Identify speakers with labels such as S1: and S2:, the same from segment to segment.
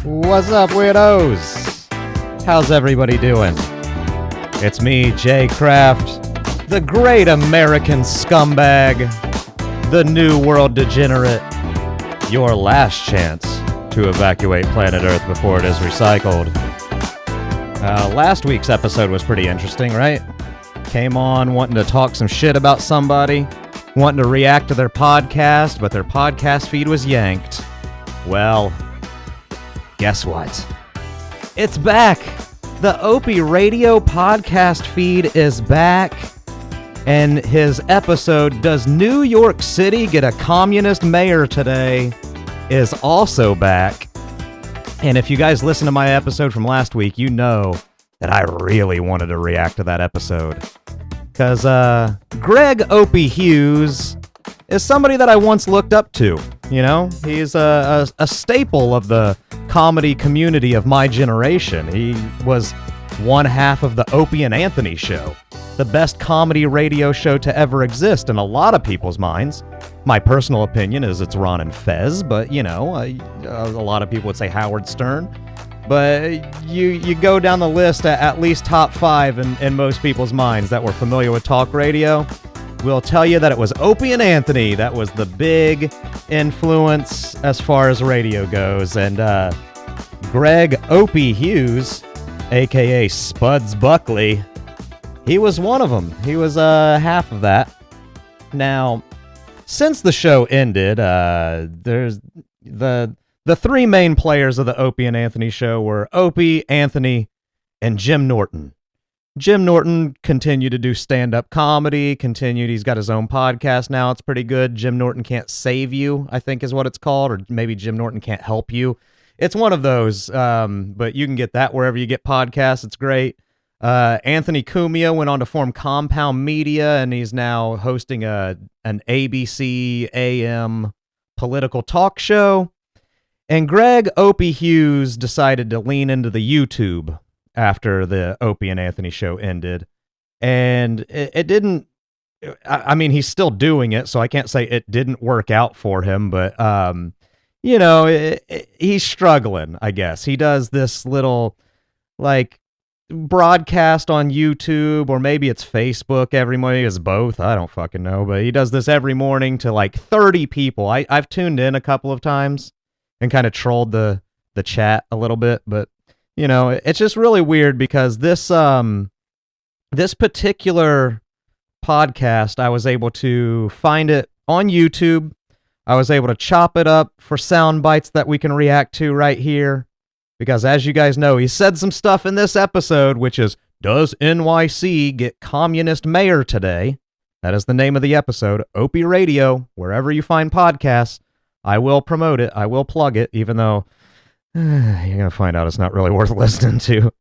S1: What's up, weirdos? How's everybody doing? It's me, Jay Kraft, the great American scumbag, the New World degenerate, your last chance to evacuate planet Earth before it is recycled. Last week's episode was pretty interesting, right? Came on wanting to talk some shit about somebody, wanting to react to their podcast, but their podcast feed was yanked. Well, guess what? It's back! The Opie Radio podcast feed is back, and his episode, Does New York City Get a Communist Mayor Today?, is also back. And if you guys listen to my episode from last week, you know that I really wanted to react to that episode. Because Gregg Opie Hughes is somebody that I once looked up to. You know, he's a staple of the comedy community of my generation. He was one half of the Opie and Anthony show, the best comedy radio show to ever exist in a lot of people's minds. My personal opinion is it's Ron and Fez, but, you know, a lot of people would say Howard Stern. But you go down the list at least top 5 in most people's minds that were familiar with talk radio. We'll tell you that it was Opie and Anthony that was the big influence as far as radio goes. And Gregg Opie Hughes, a.k.a. Spuds Buckley, he was one of them. He was half of that. Now, since the show ended, there's the 3 main players of the Opie and Anthony show were Opie, Anthony, and Jim Norton. Jim Norton continued to do stand-up comedy, he's got his own podcast now, it's pretty good. Jim Norton Can't Save You, I think is what it's called, or maybe Jim Norton Can't Help You. It's one of those, but you can get that wherever you get podcasts, it's great. Anthony Cumia went on to form Compound Media, and he's now hosting an ABC AM political talk show. And Gregg Opie Hughes decided to lean into the YouTube after the Opie and Anthony show ended. And it didn't, I mean, he's still doing it, so I can't say it didn't work out for him, but, you know, he's struggling, I guess. He does this little, like, broadcast on YouTube, or maybe it's Facebook every morning. It's both, I don't fucking know, but he does this every morning to, like, 30 people. I've tuned in a couple of times and kind of trolled the chat a little bit, but you know, it's just really weird because this particular podcast, I was able to find it on YouTube. I was able to chop it up for sound bites that we can react to right here, because as you guys know, he said some stuff in this episode, which is, Does NYC Get Communist Mayor Today? That is the name of the episode. Opie Radio, wherever you find podcasts. I will promote it. I will plug it, even though you're going to find out it's not really worth listening to.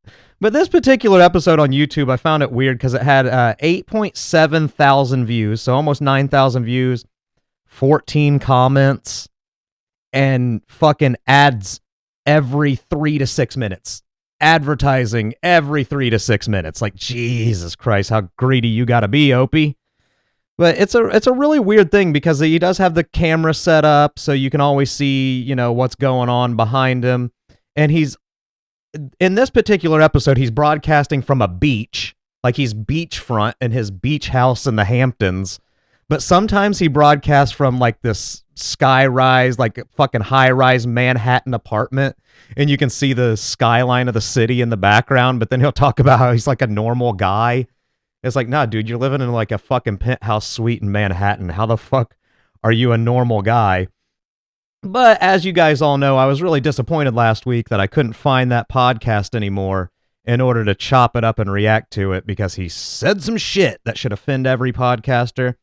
S1: But this particular episode on YouTube, I found it weird because it had 8.7 thousand views, so almost 9,000 views, 14 comments, and fucking ads every 3 to 6 minutes. Advertising every 3 to 6 minutes. Like, Jesus Christ, how greedy you got to be, Opie. But it's a really weird thing because he does have the camera set up so you can always see, you know, what's going on behind him. And he's, in this particular episode, he's broadcasting from a beach, like he's beachfront in his beach house in the Hamptons. But sometimes he broadcasts from like this sky-rise, like fucking high-rise Manhattan apartment, and you can see the skyline of the city in the background. But then he'll talk about how he's like a normal guy. It's like, nah, dude, you're living in like a fucking penthouse suite in Manhattan. How the fuck are you a normal guy? But as you guys all know, I was really disappointed last week that I couldn't find that podcast anymore in order to chop it up and react to it because he said some shit that should offend every podcaster.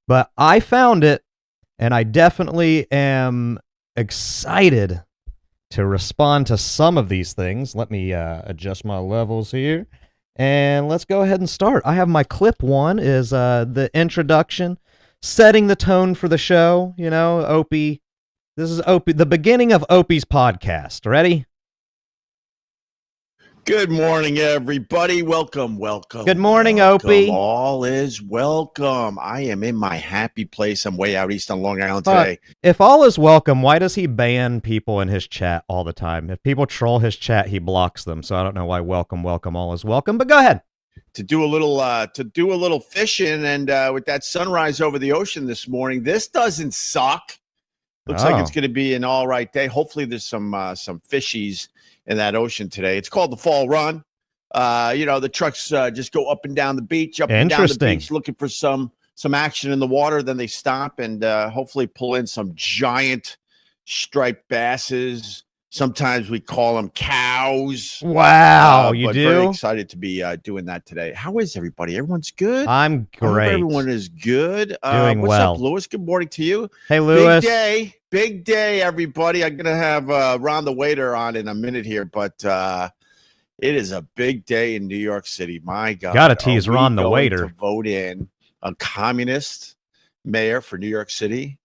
S1: But I found it, and I definitely am excited to respond to some of these things. Let me adjust my levels here. And let's go ahead and start. I have my clip one is the introduction, setting the tone for the show. You know, Opie. This is Opie, the beginning of Opie's podcast. Ready?
S2: Good morning, everybody. Welcome.
S1: Good morning, Opie.
S2: All is welcome. I am in my happy place. I'm way out east on Long Island today.
S1: If all is welcome, why does he ban people in his chat all the time? If people troll his chat, he blocks them. So I don't know why welcome, all is welcome. But go ahead.
S2: To do a little fishing, and with that sunrise over the ocean this morning, this doesn't suck. Looks like it's going to be an all right day. Hopefully, there's some fishies in that ocean today. It's called the Fall Run. The trucks just go up and down the beach, looking for some action in the water. Then they stop and hopefully pull in some giant striped basses. Sometimes we call them cows.
S1: Wow, you do?
S2: Very excited to be doing that today. How is everybody? Everyone's good?
S1: I'm great.
S2: Everyone is good.
S1: Doing
S2: what's
S1: well.
S2: Up, Lewis? Good morning to you.
S1: Hey, Lewis.
S2: Big day, everybody. I'm going to have Ron the Waiter on in a minute here, but it is a big day in New York City. My God.
S1: Got to tease Ron the Waiter.
S2: To vote in a communist mayor for New York City?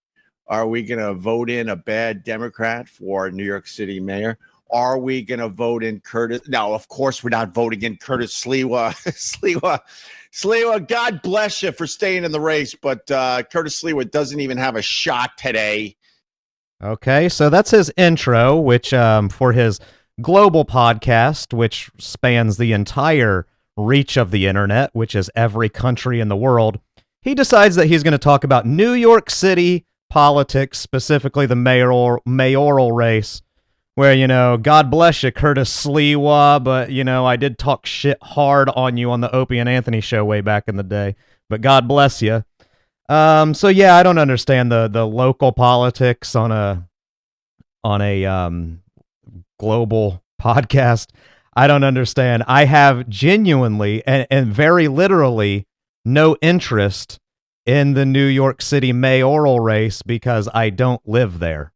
S2: Are we going to vote in a bad Democrat for New York City mayor? Are we going to vote in Curtis? No, of course we're not voting in Curtis Sliwa. Sliwa, God bless you for staying in the race, but Curtis Sliwa doesn't even have a shot today.
S1: Okay, so that's his intro, which for his global podcast, which spans the entire reach of the internet, which is every country in the world, he decides that he's going to talk about New York City politics, specifically the mayoral race, where, God bless you, Curtis Sliwa, but, I did talk shit hard on you on the Opie and Anthony show way back in the day, but God bless you. So yeah, I don't understand the local politics on a global podcast. I don't understand. I have genuinely and very literally no interest in the New York City mayoral race because I don't live there.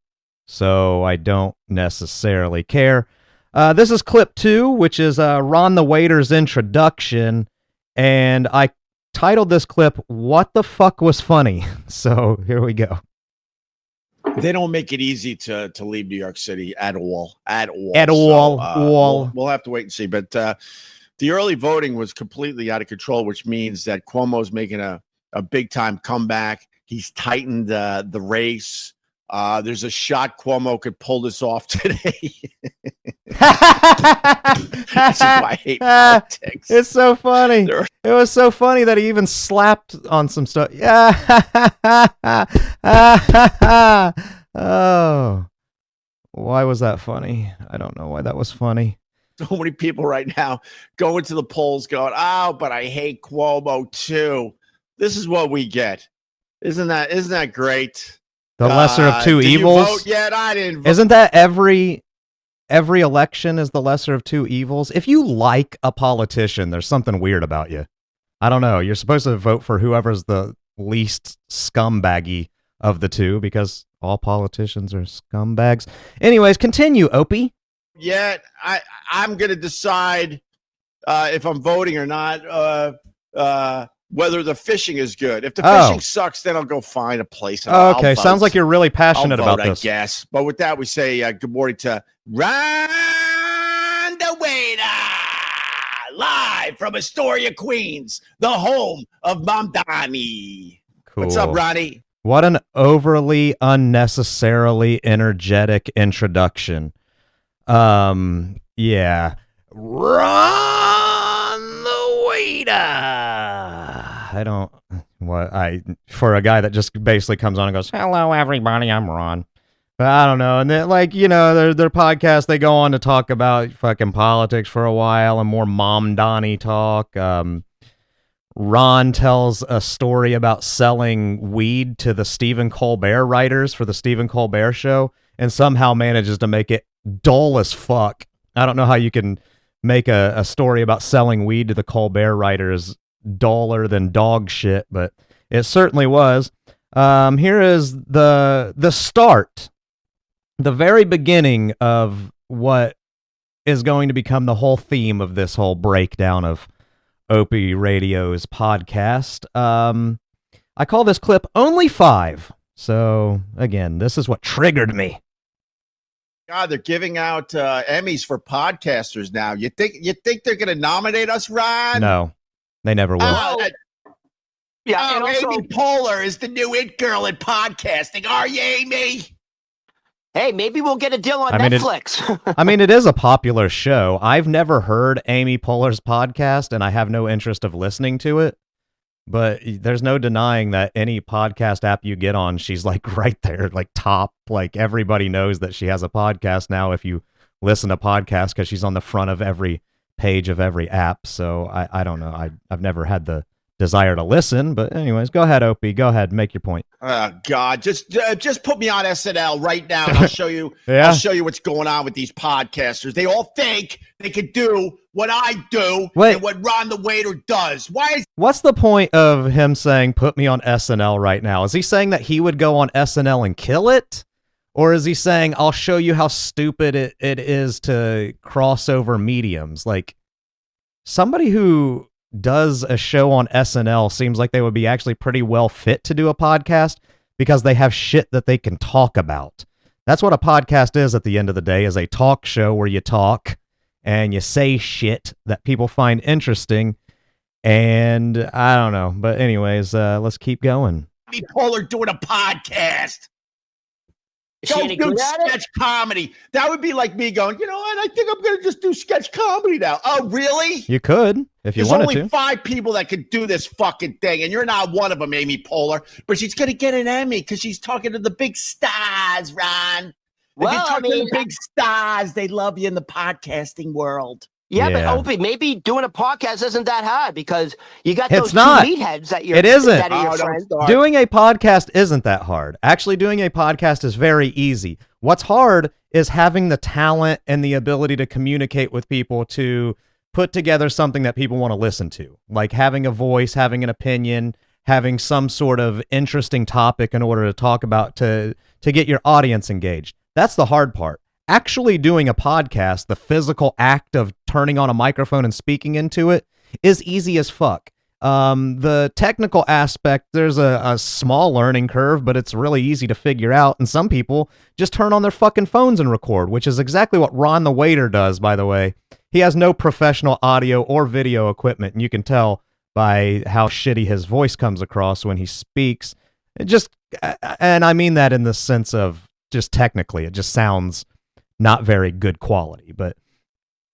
S1: So I don't necessarily care. This is clip 2, which is Ron the Waiter's introduction, and I titled this clip, "What the fuck was funny?" So here we go.
S2: They don't make it easy to leave New York City at all. We'll have to wait and see. But the early voting was completely out of control, which means that Cuomo's making a big time comeback. He's tightened the race. There's a shot Cuomo could pull this off today. This is why I hate politics.
S1: It's so funny. It was so funny that he even slapped on some stuff. Yeah. Oh. Why was that funny? I don't know why that was funny.
S2: So many people right now going to the polls going, "Oh, but I hate Cuomo too." This is what we get. Isn't that great?
S1: The lesser of two evils.
S2: You vote yet? I didn't vote.
S1: Isn't that every election is the lesser of two evils? If you like a politician, there's something weird about you. I don't know. You're supposed to vote for whoever's the least scumbaggy of the two because all politicians are scumbags. Anyways, continue, Opie.
S2: Yeah, I'm going to decide if I'm voting or not. Whether the fishing is good. If the fishing sucks, then I'll go find a place.
S1: Okay, sounds like you're really passionate about this.
S2: I guess. But with that, we say good morning to Ron the Waiter, live from Astoria, Queens, the home of Mamdani.
S1: Cool.
S2: What's up, Ronnie?
S1: What an overly, unnecessarily energetic introduction. Yeah. Ron the Waiter. For a guy that just basically comes on and goes, "Hello, everybody, I'm Ron." But I don't know. And then, their podcast, they go on to talk about fucking politics for a while and more Mom Donnie talk. Ron tells a story about selling weed to the Stephen Colbert writers for the Stephen Colbert show and somehow manages to make it dull as fuck. I don't know how you can make a story about selling weed to the Colbert writers duller than dog shit, but it certainly was. Here is the start, the very beginning of what is going to become the whole theme of this whole breakdown of Opie Radio's podcast. I call this clip Only 5. So, again, this is what triggered me.
S2: God, they're giving out Emmys for podcasters now. You think they're going to nominate us, Ron?
S1: No, they never will.
S3: Yeah, and also,
S2: Amy Poehler is the new it girl in podcasting. Are you, Amy?
S3: Hey, maybe we'll get a deal on Netflix.
S1: It is a popular show. I've never heard Amy Poehler's podcast, and I have no interest of listening to it. But there's no denying that any podcast app you get on, she's like right there, like top. Like everybody knows that she has a podcast now if you listen to podcasts because she's on the front of every page of every app. So I don't know. I've never had the desire to listen, but anyways, go ahead, Opie. Go ahead, make your point.
S2: Oh God, just put me on SNL right now, and I'll show you.
S1: Yeah?
S2: I'll show you what's going on with these podcasters. They all think they could do what I do and what Ron the Waiter does. What's
S1: the point of him saying put me on SNL right now? Is he saying that he would go on SNL and kill it? Or is he saying I'll show you how stupid it is to cross over mediums? Like somebody who does a show on SNL seems like they would be actually pretty well fit to do a podcast because they have shit that they can talk about. That's what a podcast is at the end of the day, is a talk show where you talk and you say shit that people find interesting. And I don't know. But anyways, let's keep going.
S2: Amy Poehler doing a podcast. Don't do sketch comedy. That would be like me going, you know what? I think I'm going to just do sketch comedy now. Oh, really?
S1: You could, if you wanted to.
S2: There's only 5 people that could do this fucking thing, and you're not one of them, Amy Poehler. But she's going to get an Emmy because she's talking to the big stars, Ron. Well, you're talking to the big stars. They love you in the podcasting world.
S3: Yeah, but Opie, maybe doing a podcast isn't that hard because you got
S1: those
S3: two meatheads that you're.
S1: It isn't.
S3: That are your friends.
S1: Doing a podcast isn't that hard. Actually, doing a podcast is very easy. What's hard is having the talent and the ability to communicate with people to put together something that people want to listen to, like having a voice, having an opinion, having some sort of interesting topic in order to talk about to get your audience engaged. That's the hard part. Actually doing a podcast, the physical act of turning on a microphone and speaking into it, is easy as fuck. The technical aspect, there's a small learning curve, but it's really easy to figure out. And some people just turn on their fucking phones and record, which is exactly what Ron the Waiter does, by the way. He has no professional audio or video equipment, and you can tell by how shitty his voice comes across when he speaks. And I mean that in the sense of just technically, it just sounds not very good quality. But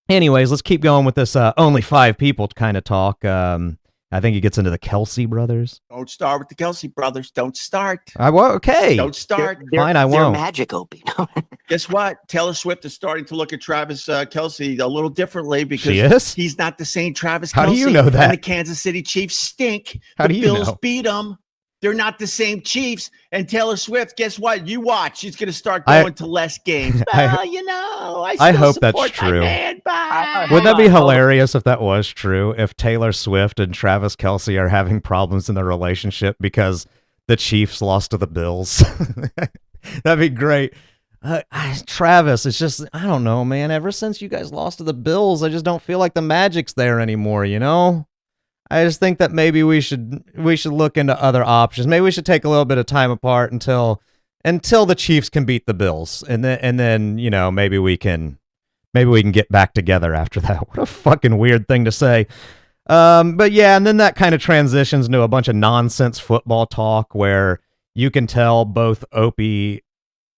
S1: anyways, let's keep going with this only 5 people kind of talk. I think he gets into the Kelsey brothers.
S2: Don't start with the Kelsey brothers. Don't start.
S1: Okay.
S2: Don't start.
S1: Fine, I won't.
S3: They're magic, Opie.
S2: Guess what? Taylor Swift is starting to look at Travis Kelsey a little differently because
S1: she is?
S2: He's not the same Travis
S1: How
S2: Kelsey.
S1: do you know that?
S2: And the Kansas City Chiefs stink.
S1: How
S2: the
S1: do you
S2: Bills
S1: know?
S2: beat them. They're not the same Chiefs. And Taylor Swift, guess what? You watch. She's going to start going to less games. I
S1: hope that's true. Wouldn't that be hilarious if that was true? If Taylor Swift and Travis Kelsey are having problems in their relationship because the Chiefs lost to the Bills. That'd be great. Travis, it's just, I don't know, man. Ever since you guys lost to the Bills, I just don't feel like the magic's there anymore, you know? I just think that maybe we should look into other options. Maybe we should take a little bit of time apart until the Chiefs can beat the Bills, and then you know, maybe we can get back together after that. What a fucking weird thing to say. But yeah, and then that kind of transitions into a bunch of nonsense football talk where you can tell both Opie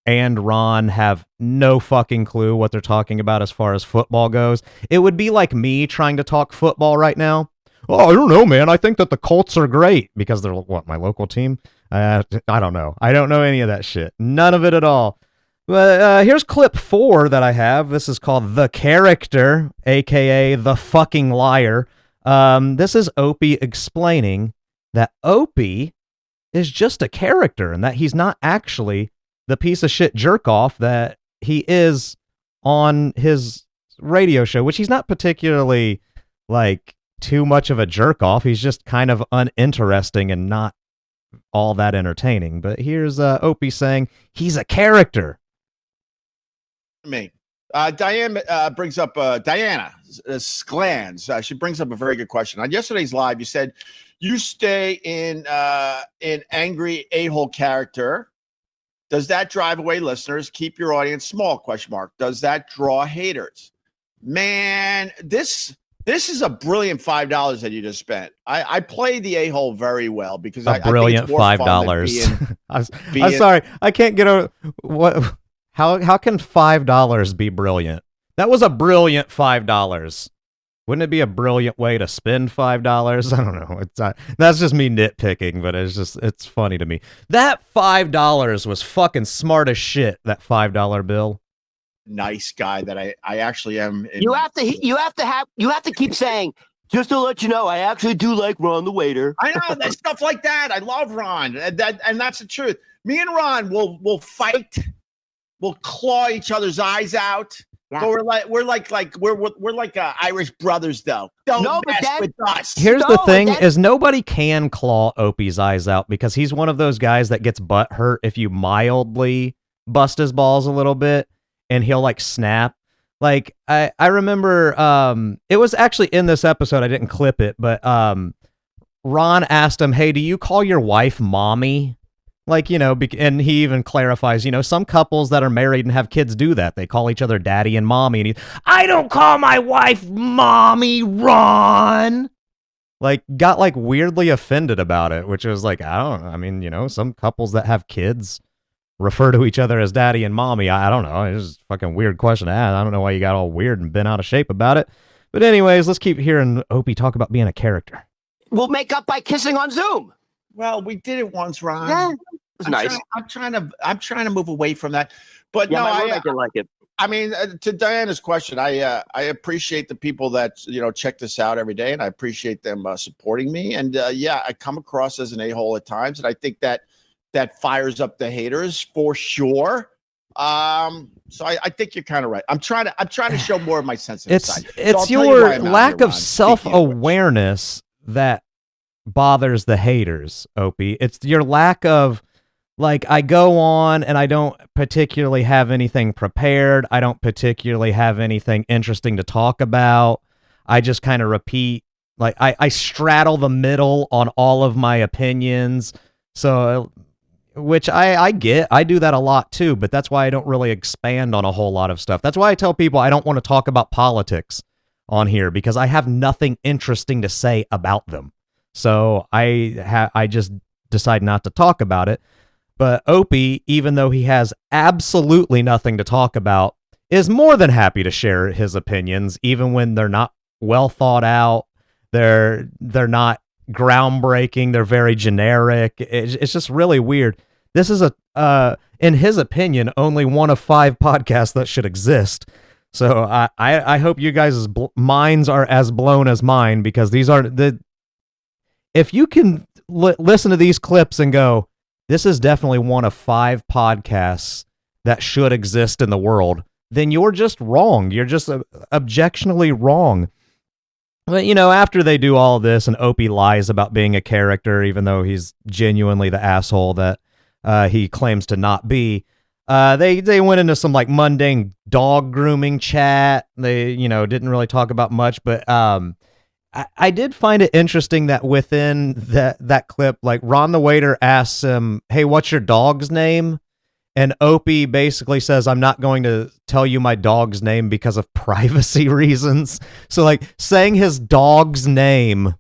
S1: and Ron have no fucking clue what they're talking about as far as football goes. It would be like me trying to talk football right now. Oh, I don't know, man. I think that the Colts are great because they're my local team. I don't know. I don't know any of that shit. None of it at all. But here's clip 4 that I have. This is called The Character, a.k.a. The Fucking Liar. This is Opie explaining that Opie is just a character and that he's not actually the piece of shit jerk-off that he is on his radio show, which he's not particularly, too much of a jerk-off. He's just kind of uninteresting and not all that entertaining. But here's Opie saying he's a character.
S2: Diana brings up Diana Sklans. She brings up a very good question. On yesterday's live, you said you stay in angry a-hole character. Does that drive away listeners? Keep your audience small, question mark. Does that draw haters? Man, this is a brilliant $5 that you just spent. I play the a-hole very well because I think it's more
S1: $5. I'm sorry. I can't get a what. How can $5 be brilliant? That was a brilliant $5. Wouldn't it be a brilliant way to spend $5? I don't know. It's not, that's just me nitpicking, but it's funny to me. That $5 was fucking smart as shit. That $5 bill.
S2: Nice guy that I actually am.
S3: You have to keep saying, just to let you know, I actually do like Ron the waiter.
S2: I know that stuff like that. I love Ron, and that's the truth. Me and Ron will fight. We'll claw each other's eyes out. Yeah. But we're like Irish brothers, though. Don't mess with us.
S1: Here's the thing: is nobody can claw Opie's eyes out because he's one of those guys that gets butt hurt if you mildly bust his balls a little bit. And he'll like snap. Like I remember it was actually in this episode, I didn't clip it, but Ron asked him, "Hey, do you call your wife mommy?" Like, you know, and he even clarifies, you know, some couples that are married and have kids do that. They call each other daddy and mommy, and I don't call my wife mommy, Ron. Like got like weirdly offended about it, which was like, I mean, you know, some couples that have kids refer to each other as daddy and mommy. I don't know. It's just a fucking weird question to ask. I don't know why you got all weird and bent out of shape about it. But anyways, let's keep hearing Opie talk about being a character.
S3: We'll make up by kissing on Zoom.
S2: Well, we did it once, Ron.
S3: Yeah, it's nice.
S2: I'm trying to move away from that. But
S3: yeah,
S2: no,
S3: I didn't like it.
S2: I mean, to Diana's question, I appreciate the people that, you know, check this out every day, and I appreciate them supporting me. And yeah, I come across as an a-hole at times, and I think that fires up the haters for sure. So I think you're kind of right. I'm trying to show more of my sensitive side.
S1: It's your lack of self-awareness that bothers the haters, Opie. It's your lack of, like, I go on and I don't particularly have anything prepared. I don't particularly have anything interesting to talk about. I just kind of repeat, like, I straddle the middle on all of my opinions. So, which I get. I do that a lot too, but that's why I don't really expand on a whole lot of stuff. That's why I tell people I don't want to talk about politics on here because I have nothing interesting to say about them. So I just decide not to talk about it. But Opie, even though he has absolutely nothing to talk about, is more than happy to share his opinions, even when they're not well thought out. They're not groundbreaking. They're very generic. It's just really weird. This is in his opinion, only one of 5 podcasts that should exist. So I hope you guys' minds are as blown as mine, because these are if you can listen to these clips and go, this is definitely one of 5 podcasts that should exist in the world, then you're just wrong. You're just objectionably wrong. But, you know, after they do all of this and Opie lies about being a character, even though he's genuinely the asshole that he claims to not be, they went into some like mundane dog grooming chat. They, you know, didn't really talk about much, but I did find it interesting that within that clip, like Ron the waiter asks him, "Hey, what's your dog's name?" And Opie basically says, "I'm not going to tell you my dog's name because of privacy reasons." So, like, saying his dog's name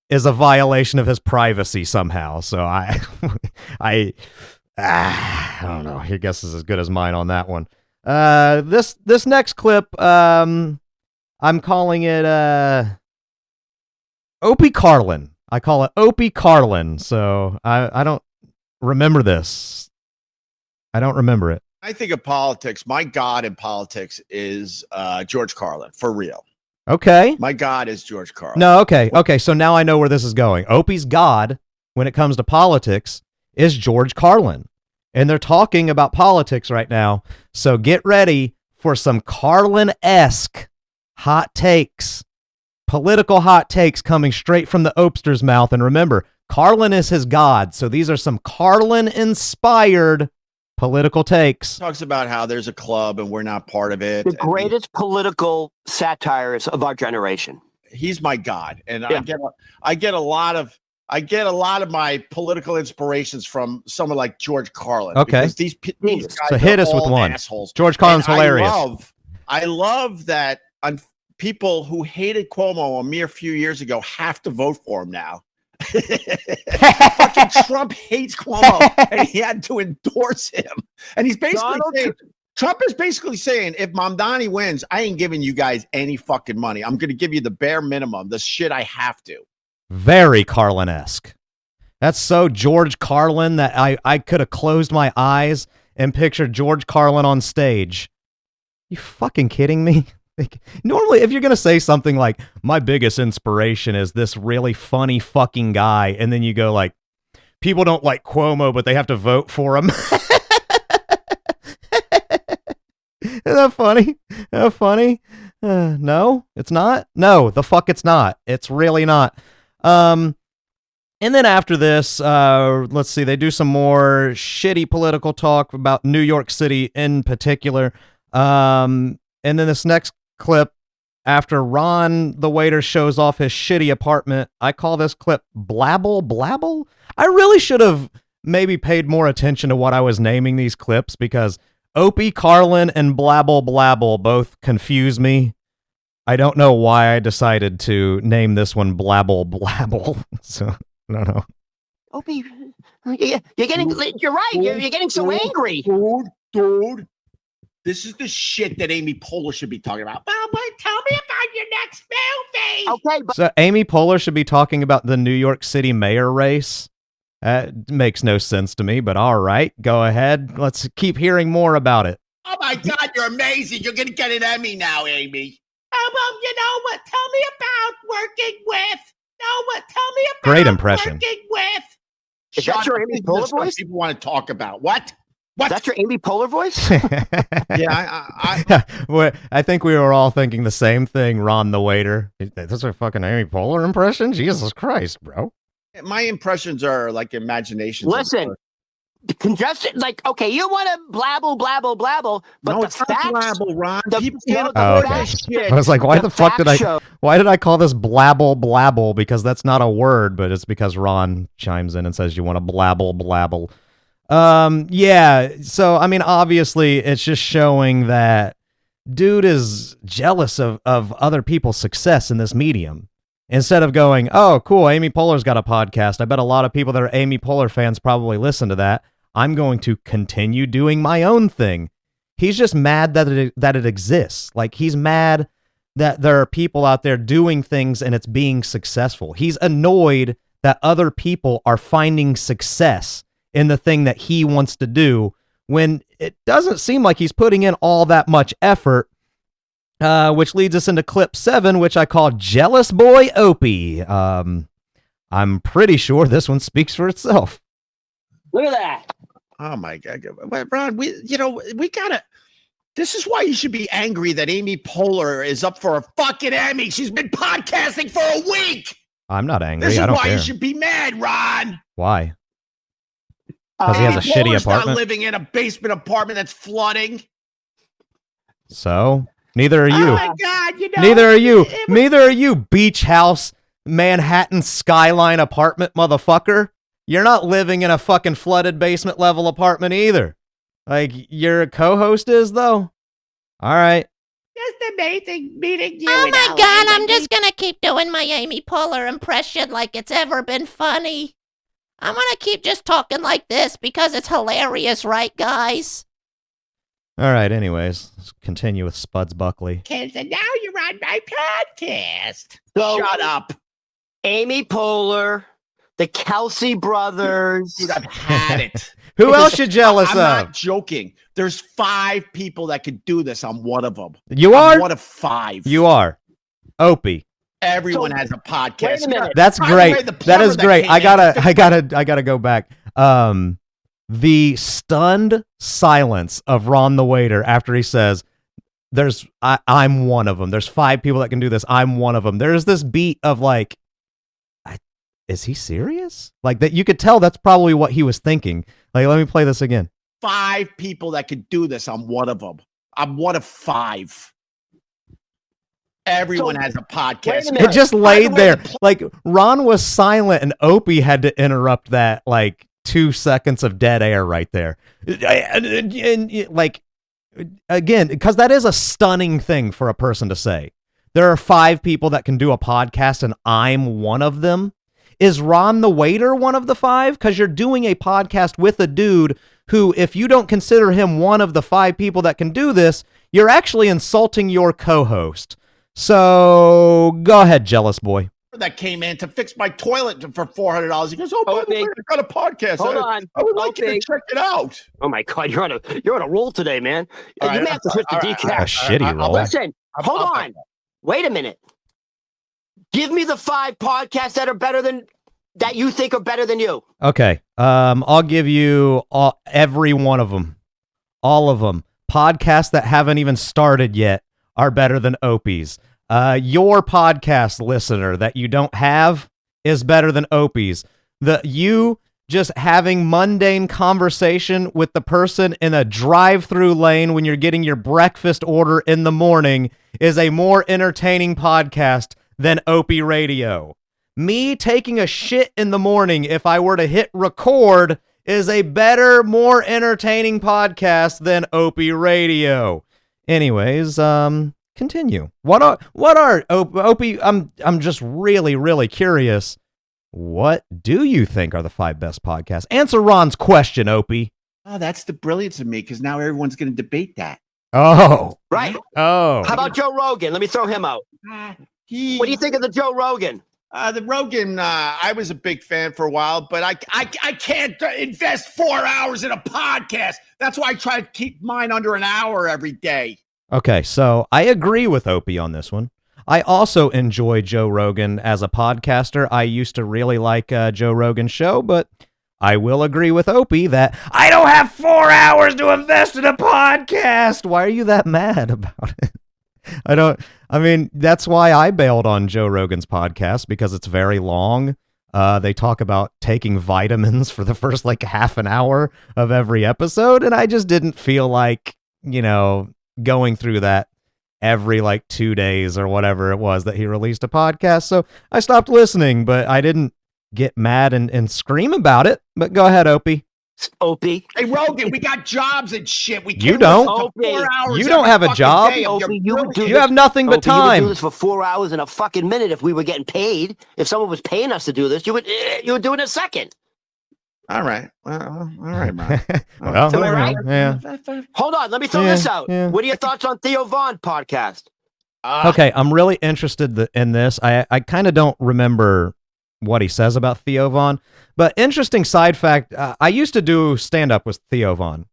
S1: is a violation of his privacy somehow. So I don't know. Your guess is as good as mine on that one. This next clip, I'm calling it Opie Carlin. I call it Opie Carlin. So I don't remember this. I don't remember it.
S2: I think of politics. My God in politics is George Carlin, for real.
S1: Okay.
S2: My God is George Carlin.
S1: No, okay. Okay, so now I know where this is going. Opie's God, when it comes to politics, is George Carlin. And they're talking about politics right now. So get ready for some Carlin-esque hot takes. Political hot takes coming straight from the Opster's mouth. And remember, Carlin is his God. So these are some Carlin-inspired political takes.
S2: Talks about how there's a club and we're not part of it.
S3: The greatest political satires of our generation.
S2: He's my God. And yeah. I get a lot of I get a lot of my political inspirations from someone like George Carlin.
S1: Okay.
S2: Because these guys
S1: so hit
S2: are
S1: us with
S2: all
S1: one.
S2: assholes.
S1: George Carlin's hilarious.
S2: I love that people who hated Cuomo a mere few years ago have to vote for him now. Fucking Trump hates Cuomo, and he had to endorse him. And he's basically saying, Trump is basically saying, if Mamdani wins, I ain't giving you guys any fucking money. I'm going to give you the bare minimum, the shit I have to.
S1: Very Carlin-esque. That's so George Carlin that I could have closed my eyes and pictured George Carlin on stage. You fucking kidding me? Like, normally, if you're going to say something like, my biggest inspiration is this really funny fucking guy, and then you go like, people don't like Cuomo, but they have to vote for him. Isn't that funny? Isn't that funny? No, it's not. No, the fuck it's not. It's really not. And then after this, let's see, they do some more shitty political talk about New York City in particular. And then this next clip, after Ron the waiter shows off his shitty apartment, I call this clip Blabble. I really should have maybe paid more attention to what I was naming these clips, because Opie, Carlin, and Blabble both confuse me. I don't know why I decided to name this one Blabble. So, I don't know.
S3: Opie, you're right. You're getting so angry.
S2: Dude. This is the shit that Amy Poehler should be talking about. But tell me about your next movie.
S3: Okay, but
S1: so Amy Poehler should be talking about the New York City mayor race. That makes no sense to me, but all right, go ahead. Let's keep hearing more about it.
S2: Oh my God, you're amazing. You're going to get an Emmy now, Amy. Oh, well, you know what? Tell me about working with. Tell me about
S1: Great impression.
S2: Working with.
S3: Is that your Amy Poehler voice?
S2: People want to talk about. What?
S3: That's your Amy Poehler voice?
S2: Yeah,
S1: I think we were all thinking the same thing, Ron the waiter. That's a fucking Amy Poehler impression? Jesus Christ, bro.
S2: My impressions are like imaginations.
S3: Listen, congestion, like, okay, you want to blabble, but
S2: no,
S3: it's
S2: not blabble, Ron. People can't
S1: okay.
S2: shit.
S1: I was like, why the fuck did I call this blabble? Because that's not a word, but it's because Ron chimes in and says you want to blabble. Yeah, so, I mean, obviously, it's just showing that dude is jealous of other people's success in this medium. Instead of going, oh, cool, Amy Poehler's got a podcast. I bet a lot of people that are Amy Poehler fans probably listen to that. I'm going to continue doing my own thing. He's just mad that it exists. Like, he's mad that there are people out there doing things and it's being successful. He's annoyed that other people are finding success in the thing that he wants to do, when it doesn't seem like he's putting in all that much effort, which leads us into clip 7, which I call Jealous Boy Opie. I'm pretty sure this one speaks for itself.
S3: Look at that.
S2: Oh my God, Ron, we gotta. This is why you should be angry that Amy Poehler is up for a fucking Emmy. She's been podcasting for a week.
S1: I'm not angry.
S2: This is
S1: I don't
S2: why
S1: care.
S2: You should be mad, Ron.
S1: Why? Because he has a shitty apartment.
S2: Not living in a basement apartment that's flooding.
S1: So neither are you.
S2: Oh my God,
S1: Neither are you. Neither are you, beach house, Manhattan skyline apartment, motherfucker. You're not living in a fucking flooded basement level apartment either. Like your co-host is, though. All right.
S2: Just amazing meeting you.
S4: Oh my God, I'm just gonna keep doing my Amy Poehler impression like it's ever been funny. I'm gonna keep just talking like this because it's hilarious, right, guys?
S1: All right, anyways, let's continue with Spuds Buckley.
S2: Kids, and now you're on my podcast.
S3: So,
S2: shut up.
S3: Amy Poehler, the Kelsey brothers.
S2: Dude, I've had it.
S1: Who else you jealous
S2: I'm
S1: of?
S2: not joking. There's 5 people that could do this. I'm one of them.
S1: You are?
S2: I'm one of 5.
S1: You are. Opie.
S2: Everyone has a podcast.
S3: Wait a minute.
S1: That's
S2: By the
S1: great.
S2: way, the
S1: That is
S2: plumber
S1: great.
S2: came
S1: I
S2: in-
S1: gotta go back. The stunned silence of Ron the waiter after he says, I'm one of them. There's 5 people that can do this. I'm one of them. There's this beat of like, is he serious? Like that, you could tell that's probably what he was thinking. Like, let me play this again.
S2: 5 people that could do this. I'm one of them. I'm one of 5. Everyone has a podcast.
S3: Wait a minute.
S1: It just laid there. Like, Ron was silent and Opie had to interrupt that, like, 2 seconds of dead air right there. And like, again, because that is a stunning thing for a person to say. There are 5 people that can do a podcast and I'm one of them. Is Ron the waiter one of the 5? Because you're doing a podcast with a dude who, if you don't consider him one of the 5 people that can do this, you're actually insulting your co-host. So go ahead, jealous boy.
S2: That came in to fix my toilet for $400. He goes, "Oh, by the way, I got a podcast.
S3: Hold on.
S2: I would like you to check it out."
S3: Oh my God, you're on a roll today, man. You may have to switch the decaf.
S1: A shitty roll.
S3: Listen, hold on. Wait a minute. Give me the 5 podcasts that you think are better than you.
S1: Okay. I'll give you every one of them. All of them. Podcasts that haven't even started yet are better than Opie's. Your podcast listener that you don't have is better than Opie's. You just having mundane conversation with the person in a drive-through lane when you're getting your breakfast order in the morning is a more entertaining podcast than Opie Radio. Me taking a shit in the morning, if I were to hit record, is a better, more entertaining podcast than Opie Radio. Anyways, continue. What are Opie? I'm just really, really curious. What do you think are the 5 best podcasts? Answer Ron's question, Opie.
S2: Oh, that's the brilliance of me, because now everyone's going to debate that.
S1: Oh,
S3: Right.
S1: Oh,
S3: How about Joe Rogan? Let me throw him out. What do you think of the Joe Rogan?
S2: The Rogan, I was a big fan for a while, but I can't invest 4 hours in a podcast. That's why I try to keep mine under an hour every day.
S1: Okay, so I agree with Opie on this one. I also enjoy Joe Rogan as a podcaster. I used to really like Joe Rogan's show, but I will agree with Opie that I don't have 4 hours to invest in a podcast. Why are you that mad about it? That's why I bailed on Joe Rogan's podcast, because it's very long. They talk about taking vitamins for the first half an hour of every episode, and I just didn't feel like, going through that every 2 days or whatever it was that he released a podcast. So I stopped listening, but I didn't get mad and scream about it. But go ahead, Opie.
S3: Opie.
S2: Hey, Rogan, we got jobs and shit. We can't
S1: You don't.
S2: listen to 4 hours
S1: You don't have a job.
S3: Opie,
S1: You have nothing but time.
S3: You would do this for 4 hours in a fucking minute if we were getting paid. If someone was paying us to do this, you would do it in a second.
S2: All right. Well, all right, man.
S1: Well,
S3: Am I right?
S1: Yeah.
S3: Hold on. Let me throw this out.
S1: Yeah.
S3: What are your thoughts on Theo Von podcast?
S1: Okay, I'm really interested in this. I kind of don't remember what he says about Theo Von, but interesting side fact, I used to do stand-up with Theo Von.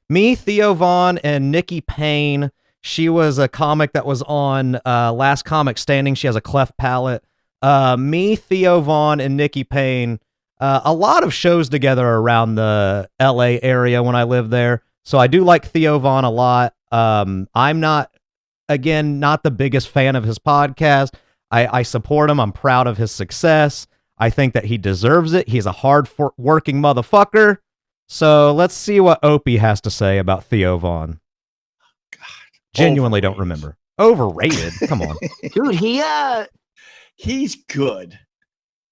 S1: Me, Theo Von, and Nikki Payne. She was a comic that was on Last Comic Standing. She has a cleft palate. Me, Theo Von, and Nikki Payne, a lot of shows together around the LA area when I lived there. So I do like Theo Von a lot. I'm not the biggest fan of his podcast. I support him. I'm proud of his success. I think that he deserves it. He's a hard-working motherfucker. So let's see what Opie has to say about Theo Von.
S2: God,
S1: Genuinely don't remember. Overrated? Come on.
S3: Dude,
S2: he's good,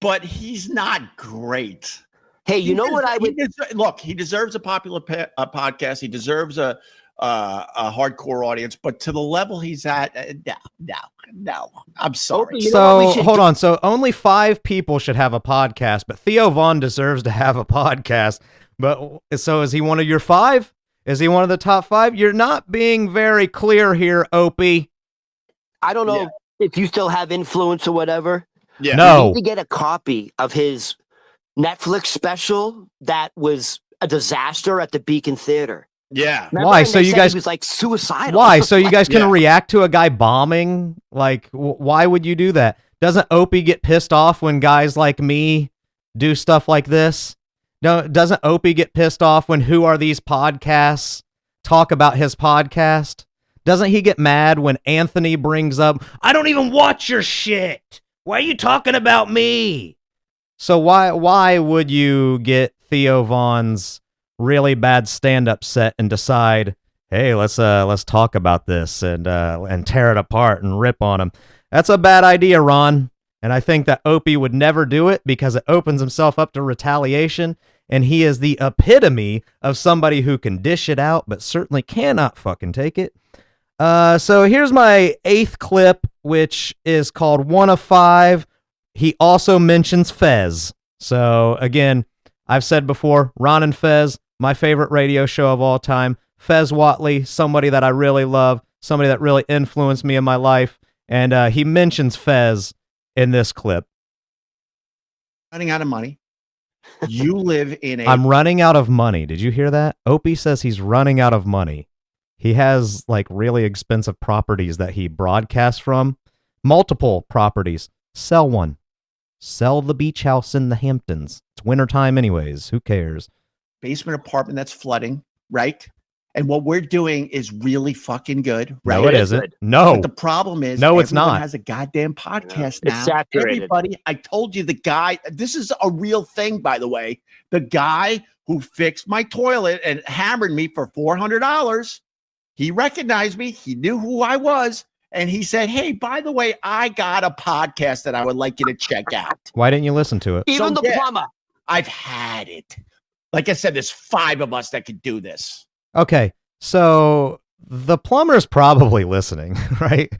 S2: but he's not great.
S3: Hey, you know what I would...
S2: Look, he deserves a popular podcast. He deserves a hardcore audience, but to the level he's at, no. I'm sorry.
S1: Hold on. So only 5 people should have a podcast, but Theo Von deserves to have a podcast. But so is he one of your 5? Is he one of the top 5? You're not being very clear here, Opie.
S3: I don't know if you still have influence or whatever.
S2: Yeah.
S1: No.
S3: You need to get a copy of his Netflix special that was a disaster at the Beacon Theater.
S2: Yeah.
S3: Remember
S1: Why?
S3: when
S1: So
S3: they
S1: you
S3: said
S1: guys
S3: he was suicidal?
S1: Why? So you guys can
S2: Yeah.
S1: react to a guy bombing? Why would you do that? Doesn't Opie get pissed off when guys like me do stuff like this? No, doesn't Opie get pissed off when Who Are These Podcasts talk about his podcast? Doesn't he get mad when Anthony brings up, I don't even watch your shit. Why are you talking about me? So why would you get Theo Von's really bad stand-up set and decide, hey, let's talk about this and tear it apart and rip on him. That's a bad idea, Ron. And I think that Opie would never do it because it opens himself up to retaliation. And he is the epitome of somebody who can dish it out, but certainly cannot fucking take it. So here's my 8th clip, which is called 1 of 5. He also mentions Fez. So again, I've said before, Ron and Fez, my favorite radio show of all time. Fez Whatley, somebody that I really love, somebody that really influenced me in my life. And he mentions Fez in this clip.
S2: Running out of money. You live in a...
S1: I'm running out of money. Did you hear that? Opie says he's running out of money. He has like really expensive properties that he broadcasts from. Multiple properties. Sell one. Sell the beach house in the Hamptons. It's wintertime anyways. Who cares?
S2: Basement apartment that's flooding, right? And what we're doing is really fucking good, right?
S1: No, it isn't. No.
S2: But the problem is,
S1: no, it's not.
S2: Has a goddamn podcast now.
S3: It's saturated.
S2: Everybody, I told you the guy, this is a real thing, by the way. The guy who fixed my toilet and hammered me for $400, he recognized me. He knew who I was. And he said, hey, by the way, I got a podcast that I would like you to check out.
S1: Why didn't you listen to it?
S3: Even the plumber.
S2: I've had it. Like I said, there's 5 of us that could do this.
S1: Okay, so the plumber's probably listening, right?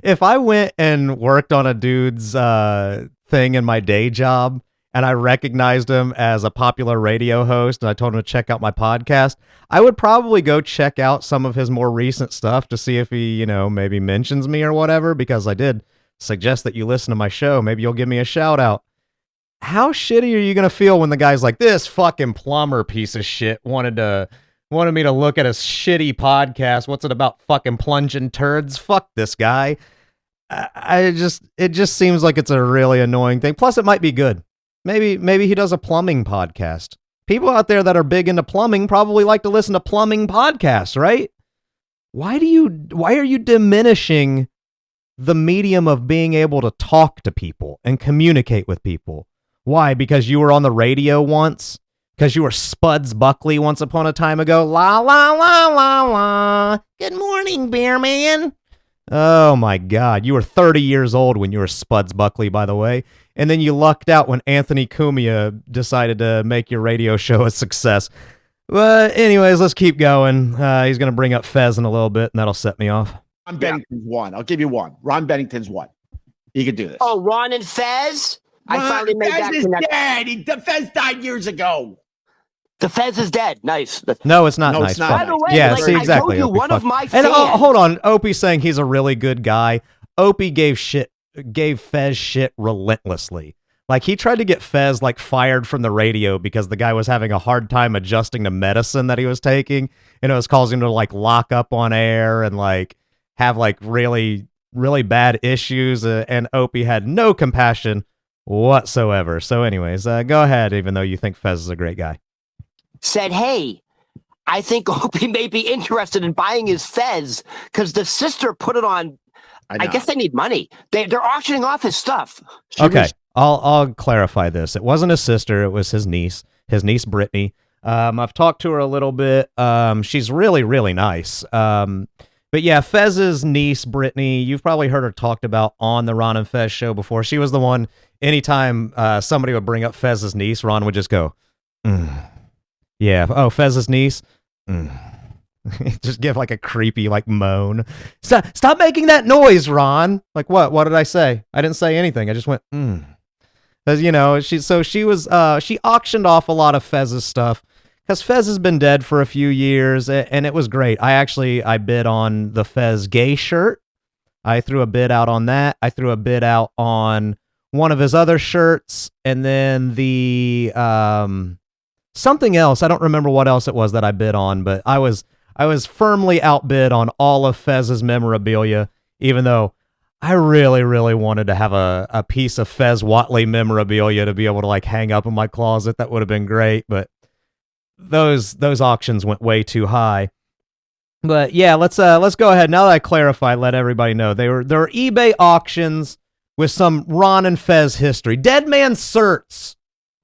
S1: If I went and worked on a dude's thing in my day job and I recognized him as a popular radio host and I told him to check out my podcast, I would probably go check out some of his more recent stuff to see if he, maybe mentions me or whatever, because I did suggest that you listen to my show. Maybe you'll give me a shout out. How shitty are you going to feel when the guy's like, this fucking plumber piece of shit wanted me to look at a shitty podcast. What's it about? Fucking plunging turds? Fuck this guy. It just seems like it's a really annoying thing. Plus, it might be good. Maybe he does a plumbing podcast. People out there that are big into plumbing probably like to listen to plumbing podcasts, right? Why are you diminishing the medium of being able to talk to people and communicate with people? Why? Because you were on the radio once? Because you were Spuds Buckley once upon a time ago? La, la, la, la, la. Good morning, Bear Man. Oh, my God. You were 30 years old when you were Spuds Buckley, by the way. And then you lucked out when Anthony Cumia decided to make your radio show a success. But anyways, let's keep going. He's going to bring up Fez in a little bit, and that'll set me off.
S2: Ron Bennington's one. I'll give you one. Ron Bennington's one. You can do this.
S3: Oh, Ron and Fez? I finally made that connection.
S2: Dead. Fez died years ago.
S3: The Fez is dead. Nice.
S1: No, it's not nice.
S2: It's not.
S3: By the way,
S1: yeah, see, exactly.
S3: I told you, one of my fans.
S1: And hold on. Opie's saying he's a really good guy. Opie gave Fez shit relentlessly. Like, he tried to get Fez, fired from the radio because the guy was having a hard time adjusting to medicine that he was taking, and it was causing him to, lock up on air and, have, really, really bad issues, and Opie had no compassion whatsoever. So anyways, go ahead, even though you think Fez is a great guy.
S3: Said, hey, I think Opie may be interested in buying his Fez because the sister put it on. I guess they need money. They're auctioning off his stuff.
S1: Okay, I'll clarify this. It wasn't his sister. It was his niece Brittany. I've talked to her a little bit. She's really, really nice. But yeah, Fez's niece, Brittany, you've probably heard her talked about on the Ron and Fez show before. She was the one, anytime somebody would bring up Fez's niece, Ron would just go, yeah, oh, Fez's niece? Just give a creepy Moan. Stop making that noise, Ron. What did I say? I didn't say anything. I just went, Because, she auctioned off a lot of Fez's stuff because Fez has been dead for a few years, and it was great. I bid on the Fez gay shirt. I threw a bid out on that. I threw a bid out on one of his other shirts, and then the something else. I don't remember what else it was that I bid on, but I was firmly outbid on all of Fez's memorabilia, even though I really, really wanted to have a piece of Fez Whatley memorabilia to be able to hang up in my closet. That would have been great, but those auctions went way too high. But yeah, let's go ahead. Now that I clarified, let everybody know there were eBay auctions with some Ron and Fez history. Dead Man certs.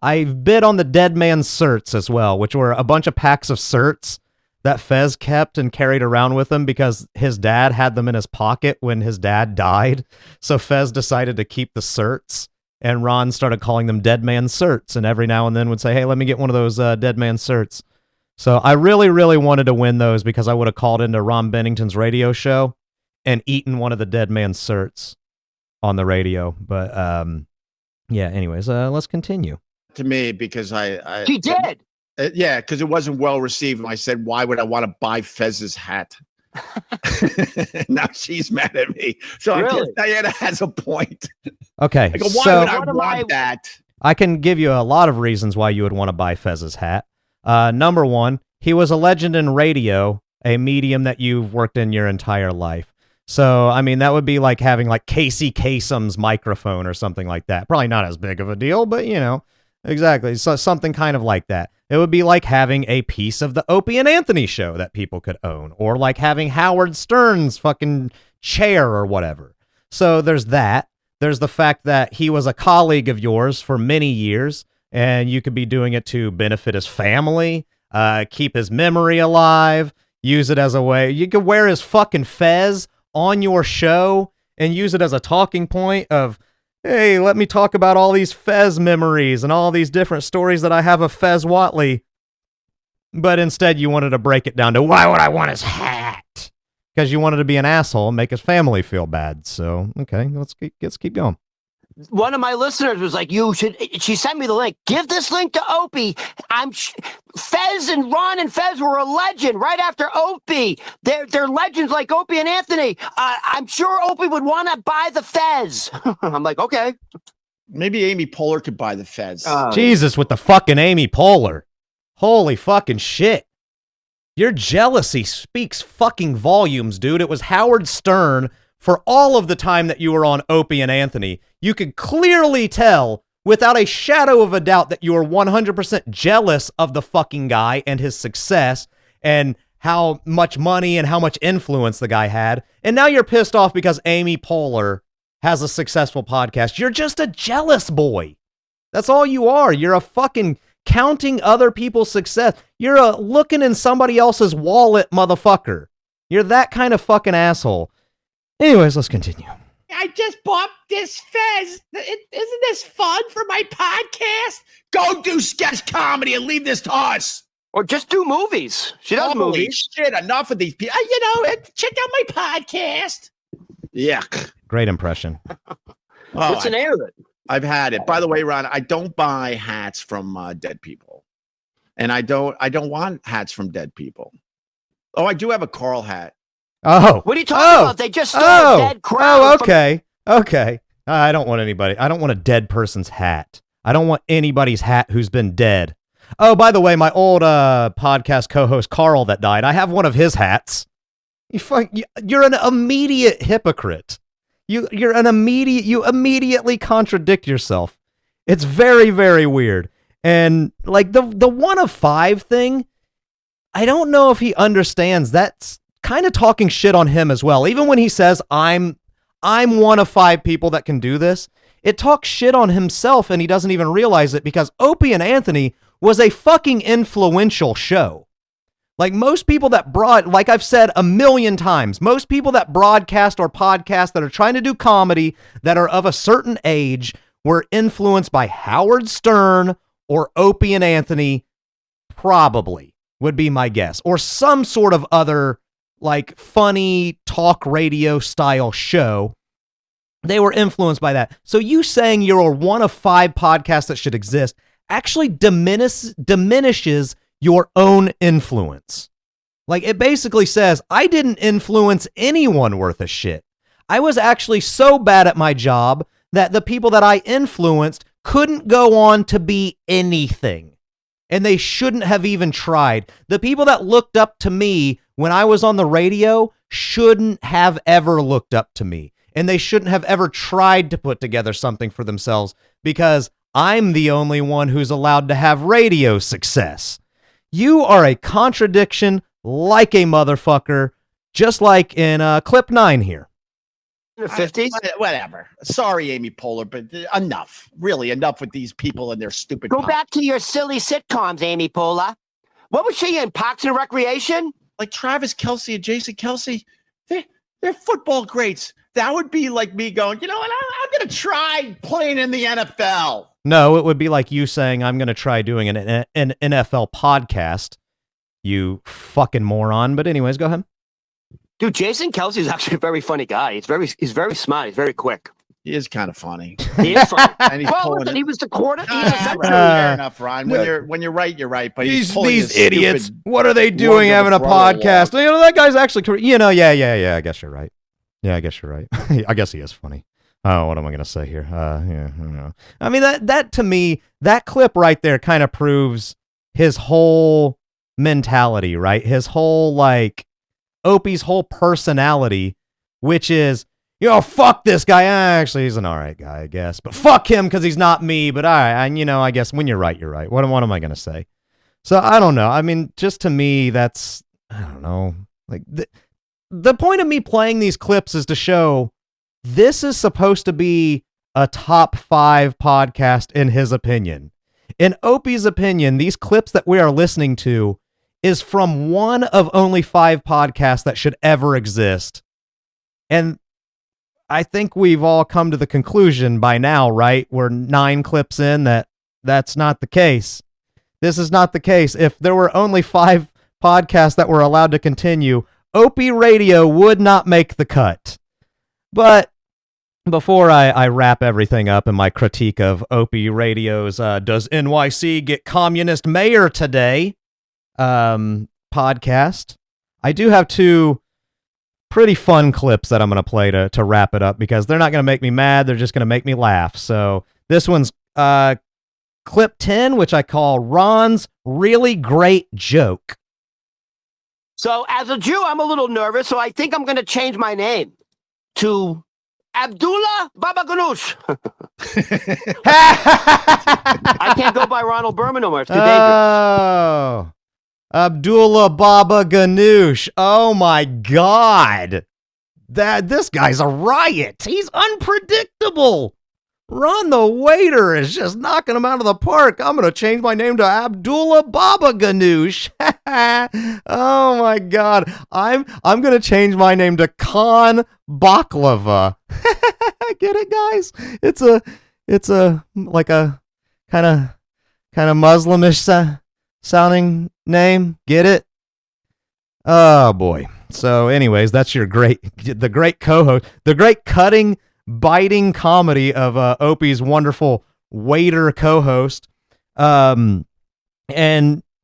S1: I bid on the Dead Man certs as well, which were a bunch of packs of certs that Fez kept and carried around with him because his dad had them in his pocket when his dad died. So Fez decided to keep the certs, and Ron started calling them dead man certs, and every now and then would say, hey, let me get one of those dead man certs. So I really, really wanted to win those because I would have called into Ron Bennington's radio show and eaten one of the dead man certs on the radio. But yeah, anyways, let's continue.
S2: To me, because I
S3: She did.
S2: Yeah, because it wasn't well received. And I said, why would I want to buy Fez's hat? Now she's mad at me. So I guess Diana has a point.
S1: Okay.
S2: I go, why would I want that?
S1: I can give you a lot of reasons why you would want to buy Fez's hat. Number one, he was a legend in radio, a medium that you've worked in your entire life. So, I mean, that would be like having like Casey Kasem's microphone or something like that. Probably not as big of a deal, but you know, exactly. So something kind of like that. It would be like having a piece of the Opie and Anthony show that people could own, or like having Howard Stern's fucking chair or whatever. So there's that. There's the fact that he was a colleague of yours for many years, and you could be doing it to benefit his family, keep his memory alive, use it as a way. You could wear his fucking fez on your show and use it as a talking point of, hey, let me talk about all these Fez memories and all these different stories that I have of Fez Whatley. But instead, you wanted to break it down to, why would I want his hat? Because you wanted to be an asshole and make his family feel bad. So, okay, let's keep going.
S3: One of my listeners was like, she sent me the link. Give this link to Opie. Fez and Ron and Fez were a legend right after Opie. They're legends like Opie and Anthony. I'm sure Opie would want to buy the Fez. I'm like, okay.
S2: Maybe Amy Poehler could buy the Fez.
S1: Jesus, with the fucking Amy Poehler. Holy fucking shit. Your jealousy speaks fucking volumes, dude. It was Howard Stern. For all of the time that you were on Opie and Anthony, you could clearly tell without a shadow of a doubt that you were 100% jealous of the fucking guy and his success and how much money and how much influence the guy had. And now you're pissed off because Amy Poehler has a successful podcast. You're just a jealous boy. That's all you are. You're a fucking counting other people's success. You're a looking in somebody else's wallet motherfucker. You're that kind of fucking asshole. Anyways, let's continue.
S2: I just bought this Fez. Isn't this fun for my podcast? Go do sketch comedy and leave this to us.
S3: Or just do movies. She does movies.
S2: Shit, enough of these people. Check out my podcast. Yuck.
S1: Great impression.
S3: It's an error.
S2: I've had it. By the way, Ron, I don't buy hats from dead people. And I don't want hats from dead people. Oh, I do have a Carl hat.
S1: Oh,
S3: what are you talking about? They just stole a dead crown.
S1: Oh, okay. Okay. I don't want anybody. I don't want a dead person's hat. I don't want anybody's hat who's been dead. Oh, by the way, my old podcast co-host Carl that died, I have one of his hats. You're an immediate hypocrite. You immediately contradict yourself. It's very, very weird. And like the 1 of 5 thing, I don't know if he understands that's kind of talking shit on him as well. Even when he says, I'm 1 of 5 people that can do this, it talks shit on himself and he doesn't even realize it because Opie and Anthony was a fucking influential show. Like most people that like I've said a million times, most people that broadcast or podcast that are trying to do comedy that are of a certain age were influenced by Howard Stern or Opie and Anthony, probably would be my guess, or some sort of other like funny talk radio style show. They were influenced by that. So you saying you're 1 of 5 podcasts that should exist actually diminishes your own influence. Like it basically says, I didn't influence anyone worth a shit. I was actually so bad at my job that the people that I influenced couldn't go on to be anything. And they shouldn't have even tried. The people that looked up to me when I was on the radio shouldn't have ever looked up to me. And they shouldn't have ever tried to put together something for themselves because I'm the only one who's allowed to have radio success. You are a contradiction like a motherfucker, just like in clip 9 here.
S3: In the 50s?
S2: Whatever. Sorry, Amy Poehler, but enough. Really, enough with these people and their stupid
S3: Go back to your silly sitcoms, Amy Poehler. What was she in? Parks and Recreation?
S2: Like Travis Kelce and Jason Kelce, they're football greats. That would be like me going, you know what? I'm going to try playing in the NFL.
S1: No, it would be like you saying, I'm going to try doing an NFL podcast. You fucking moron. But anyways, go ahead.
S3: Dude, Jason Kelce is actually a very funny guy. He's very smart. He's very quick.
S2: He is kind of funny.
S3: He is funny.
S2: And he's
S3: Well, listen, he was the quarter.
S2: Fair enough, Ryan. When you're right, you're right. But
S1: these idiots. What are they doing having a podcast? You know, that guy's actually, yeah. I guess you're right. Yeah, I guess you're right. I guess he is funny. Oh, what am I going to say here? I mean, that to me, that clip right there kind of proves his whole mentality, right? His whole, like, Opie's whole personality, which is, fuck this guy. Actually, he's an all right guy, I guess. But fuck him because he's not me. But all right, I guess when you're right, you're right. What am I going to say? So I don't know. I mean, just to me, that's, I don't know. Like, the point of me playing these clips is to show this is supposed to be a top 5 podcast in his opinion. In Opie's opinion, these clips that we are listening to is from one of only 5 podcasts that should ever exist. And I think we've all come to the conclusion by now, right? We're 9 clips in that's not the case. This is not the case. If there were only 5 podcasts that were allowed to continue, Opie Radio would not make the cut. But before I wrap everything up in my critique of Opie Radio's Does NYC Get Communist Mayor Today podcast, I do have 2 pretty fun clips that I'm going to play to wrap it up because they're not going to make me mad. They're just going to make me laugh. So this one's clip 10, which I call Ron's Really Great Joke.
S3: So as a Jew, I'm a little nervous, so I think I'm going to change my name to Abdullah Baba Ganoush. I can't go by Ronald Berman no more. It's too dangerous.
S1: Oh, Abdullah Baba Ganoush. Oh my God. This guy's a riot. He's unpredictable. Ron the waiter is just knocking him out of the park. I'm going to change my name to Abdullah Baba Ganoush. Oh my God. I'm going to change my name to Khan Baklava. Get it, guys? It's a like a kind of Muslimish sounding name. Get it? Oh boy. So anyways, that's the great co-host, the great cutting, biting comedy of Opie's wonderful waiter co-host. And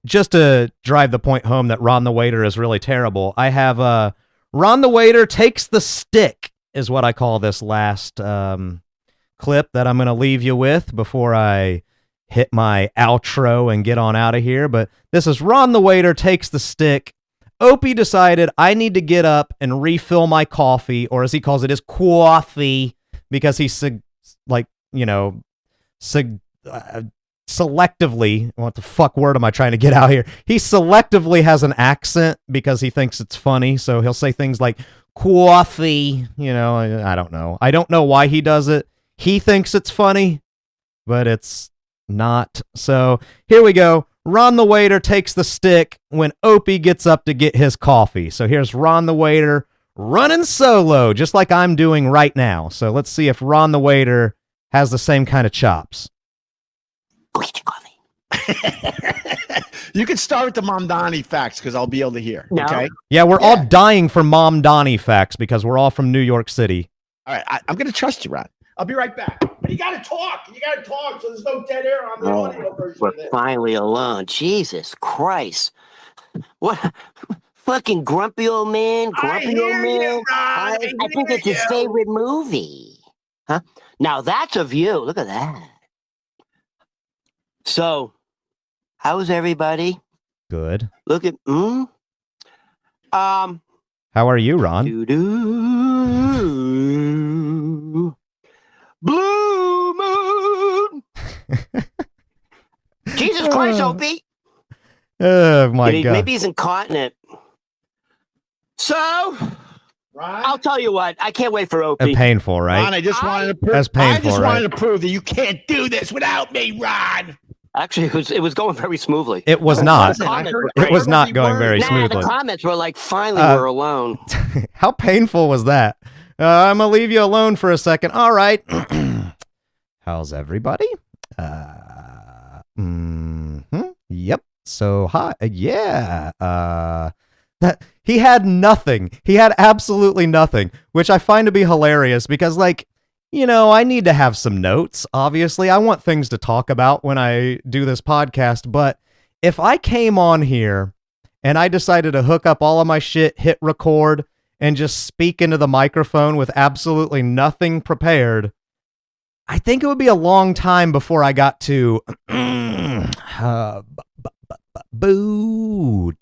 S1: just to drive the point home that Ron the waiter is really terrible, I have Ron the waiter takes the stick is what I call this last clip that I'm going to leave you with before I hit my outro and get on out of here. But this is Ron the waiter takes the stick. Opie decided I need to get up and refill my coffee, or as he calls it, his coffee, because he's selectively, what the fuck word am I trying to get out here? He selectively has an accent because he thinks it's funny. So he'll say things like coffee, I don't know. I don't know why he does it. He thinks it's funny, but it's not. So here we go. Ron the waiter takes the stick when Opie gets up to get his coffee. So here's Ron the waiter running solo, just like I'm doing right now. So let's see if Ron the waiter has the same kind of chops.
S3: Go get your coffee.
S2: You can start with the Mom Donnie facts because I'll be able to hear.
S3: No.
S2: Okay.
S1: Yeah, we're all dying for Mom Donnie facts because we're all from New York City.
S2: All right, I'm going to trust you, Ron. I'll be right back. But you got to talk. So there's no dead air on the audio version.
S3: We're finally alone. Jesus Christ. What? Fucking grumpy old man. I think it's his favorite movie. Huh? Now that's a view. Look at that. So, how's everybody?
S1: Good.
S3: Look at,
S1: How are you, Ron?
S3: Blue moon. Jesus Christ, Opie.
S1: Oh my God.
S3: Maybe he's incontinent. So,
S2: Ron?
S3: I'll tell you what. I can't wait for Opie.
S1: Painful, right?
S2: Ron, I just wanted to prove.
S1: That's painful,
S2: wanted to prove that you can't do this without me, Ron.
S3: Actually, it was going very smoothly.
S1: It was not. It was not going very
S3: The
S1: smoothly.
S3: comments were like, finally, we're alone.
S1: How painful was that? I'm going to leave you alone for a second. All right. How's everybody? Yep. So, hi. Yeah. That he had nothing. He had absolutely nothing, which I find to be hilarious because, like, you know, I need to have some notes. Obviously, I want things to talk about when I do this podcast. But if I came on here and I decided to hook up all of my shit, hit record, and just speak into the microphone with absolutely nothing prepared, I think it would be a long time before I got to boo.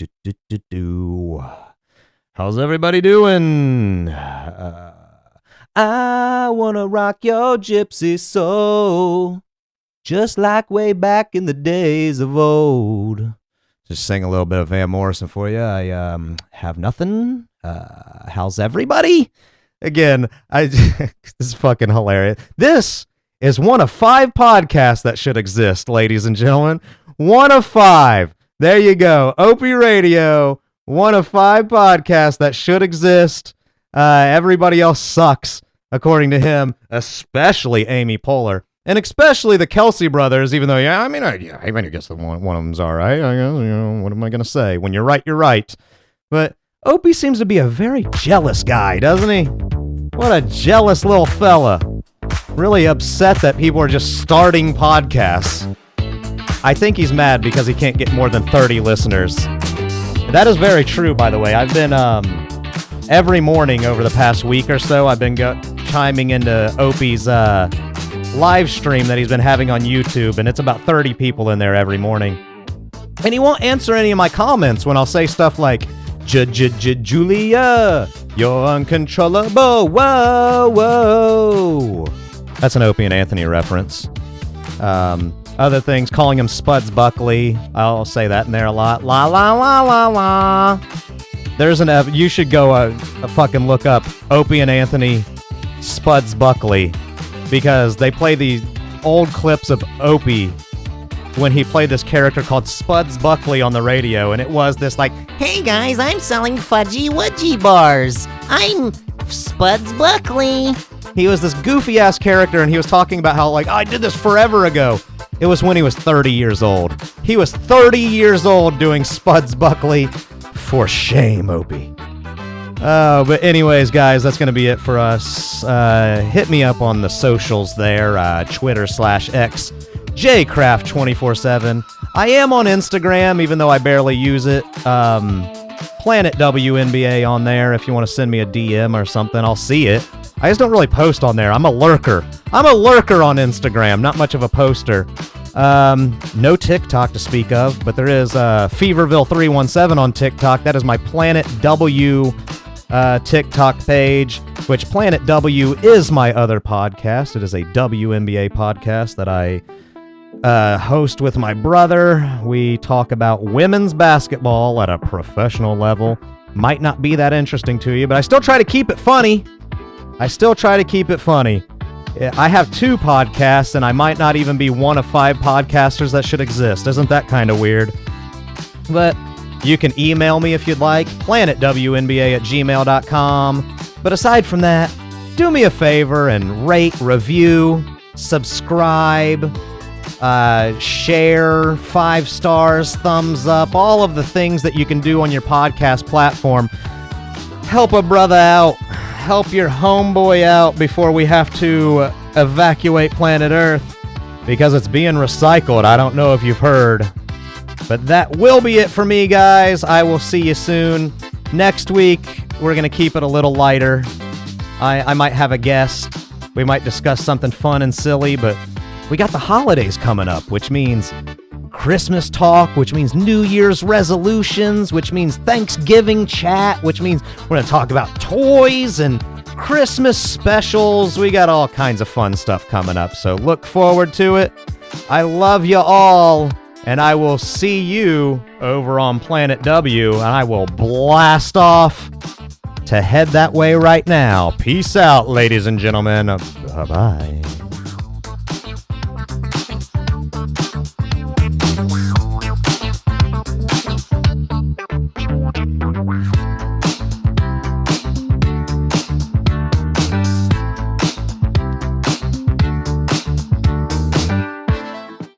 S1: How's everybody doing? I wanna rock your gypsy soul, just like way back in the days of old. Just sing a little bit of Van Morrison for you. I have nothing. How's everybody? Again, this is fucking hilarious. This is one of 5 podcasts that should exist, ladies and gentlemen. One of 5. There you go. Opie Radio, one of 5 podcasts that should exist. Everybody else sucks, according to him, especially Amy Poehler. And especially the Kelsey brothers, even though, I guess one of them's all right. I guess, what am I going to say? When you're right, you're right. But Opie seems to be a very jealous guy, doesn't he? What a jealous little fella. Really upset that people are just starting podcasts. I think he's mad because he can't get more than 30 listeners. That is very true, by the way. I've been, every morning over the past week or so, I've been chiming into Opie's live stream that he's been having on YouTube, and it's about 30 people in there every morning. And he won't answer any of my comments when I'll say stuff like, Julia, you're uncontrollable, whoa, whoa. That's an Opie and Anthony reference. Other things, calling him Spuds Buckley. I'll say that in there a lot. La, la, la, la, la. There's you should go fucking look up Opie and Anthony Spuds Buckley, because they play these old clips of Opie when he played this character called Spuds Buckley on the radio, and it was this like,
S5: hey guys, I'm selling fudgy wudgy bars. I'm Spuds Buckley.
S1: He was this goofy ass character, and he was talking about how, like, I did this forever ago. It was when he was 30 years old. He was 30 years old doing Spuds Buckley. For shame, Opie. But anyways, guys, that's going to be it for us. Hit me up on the socials there, Twitter/X, JCraft247. I am on Instagram, even though I barely use it. Planet WNBA on there. If you want to send me a DM or something, I'll see it. I just don't really post on there. I'm a lurker. I'm a lurker on Instagram, not much of a poster. No TikTok to speak of, but there is Feverville317 on TikTok. That is my Planet W TikTok page, which Planet W is my other podcast. It is a WNBA podcast that I host with my brother. We talk about women's basketball at a professional level. Might not be that interesting to you, but I still try to keep it funny. I have 2 podcasts, and I might not even be one of 5 podcasters that should exist. Isn't that kind of weird? But you can email me if you'd like, planetwnba@gmail.com. But aside from that, do me a favor and rate, review, subscribe, share, 5 stars, thumbs up, all of the things that you can do on your podcast platform. Help a brother out. Help your homeboy out before we have to evacuate planet Earth, because it's being recycled. I don't know if you've heard. But that will be it for me, guys. I will see you soon. Next week, we're going to keep it a little lighter. I might have a guest. We might discuss something fun and silly, but we got the holidays coming up, which means Christmas talk, which means New Year's resolutions, which means Thanksgiving chat, which means we're going to talk about toys and Christmas specials. We got all kinds of fun stuff coming up, so look forward to it. I love you all, and I will see you over on Planet W, and I will blast off to head that way right now. Peace out, ladies and gentlemen. Bye-bye.